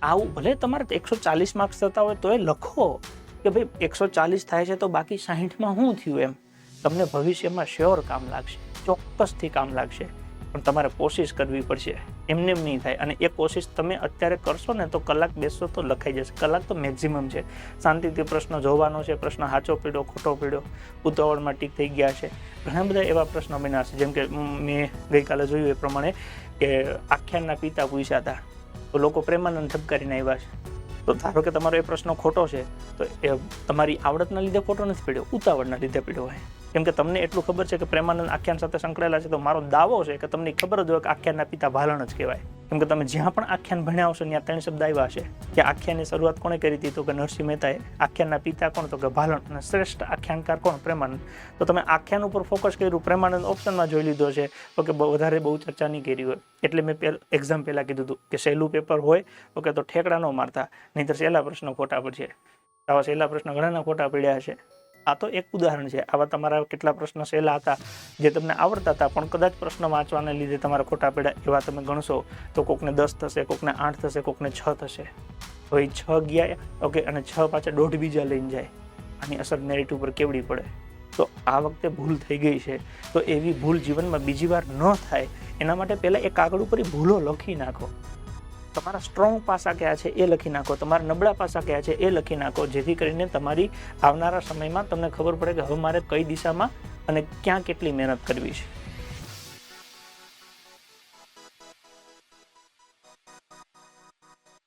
આવું ભલે તમારે 140 માર્ક્સ થતા હોય તોય લખો કે ભાઈ 140 થાય છે તો બાકી 60માં શું થયું એમ. તમને ભવિષ્યમાં શ્યોર કામ લાગશે, ચોક્કસથી કામ લાગશે, પણ તમારે કોશિશ કરવી પડશે. એમને એમ નહીં થાય. અને એ કોશિશ તમે અત્યારે કરશો ને તો કલાક બેસશો તો લખાઈ જશે. કલાક તો મેક્ઝિમમ છે. શાંતિથી પ્રશ્ન જોવાનો છે, પ્રશ્ન સાચો પીડ્યો ખોટો પીડ્યો, ઉતાવળમાં ટીક થઈ ગયા છે, ઘણા બધા એવા પ્રશ્નો બન્યા છે. જેમ કે મેં ગઈકાલે જોયું એ પ્રમાણે કે આખ્યાનના પિતા પૂછ્યા હતા તો લોકો પ્રેમાનંદ ઠપકારીને આવ્યા છે. તો ધારો કે તમારો એ પ્રશ્ન ખોટો છે તો એ તમારી આવડતના લીધે ખોટો નથી પીડ્યો, ઉતાવળના લીધે પીડ્યો હોય. કેમ કે તમને એટલું ખબર છે કે પ્રેમાનંદ આખ્યાન સાથે સંકળાયેલા છે, તો મારો દાવો છે કે તમને ખબર જ હોય કે આખ્યાનના પિતા ભાલણ જ કહેવાય. કેમ કે તમે જ્યાં પણ આખ્યાન ભણ્યા હશો ત્યાં 3 શબ્દ આવ્યા છે કે આખ્યાનની શરૂઆત કોણે કરી હતી, તો કે નરસિંહ મહેતાએ. આખ્યાનના પિતા કોણ, તો કે ભાલણ. અને શ્રેષ્ઠ આખ્યાનકાર કોણ, પ્રેમાનંદ. તો તમે આખ્યાન ઉપર ફોકસ કર્યું, પ્રેમાનંદ ઓપ્શનમાં જોઈ લીધો છે, તો કે વધારે બહુ ચર્ચા નહીં કરી હોય. એટલે મેં એક્ઝામ પહેલાં કીધું હતું કે સહેલું પેપર હોય ઓકે તો ઠેકડા ન મારતા, નહીંતર સહેલા પ્રશ્નો ખોટા પડશે. આવા સહેલા પ્રશ્ન ઘણાના ખોટા પડ્યા છે. આ તો એક ઉદાહરણ છે. આવા તમારા કેટલા પ્રશ્ન સહેલા હતા જે તમને આવડતા હતા, પણ કદાચ પ્રશ્ન વાંચવાને લીધે તમારા ખોટા પડ્યા, એવા તમે ગણશો તો કોકને 10 થશે, કોકને 8 થશે, કોકને 6 થશે. તો એ 6 ગયા ઓકે, અને 6 પાછા 1.5 બીજા લઈને જાય. આની અસર મેરિટ ઉપર કેવડી પડે. તો આ વખતે ભૂલ થઈ ગઈ છે, તો એવી ભૂલ જીવનમાં બીજી વાર ન થાય એના માટે પહેલાં એ કાગળ ઉપર ભૂલો લખી નાખો. તમારા સ્ટ્રોંગ પાસા કયા છે એ લખી નાખો, તમારા નબળા પાસા કયા છે એ લખી નાખો, જેથી કરીને તમારી આવનારા સમયમાં તમને ખબર પડે કે હવે મારે કઈ દિશામાં અને ક્યાં કેટલી મહેનત કરવી છે.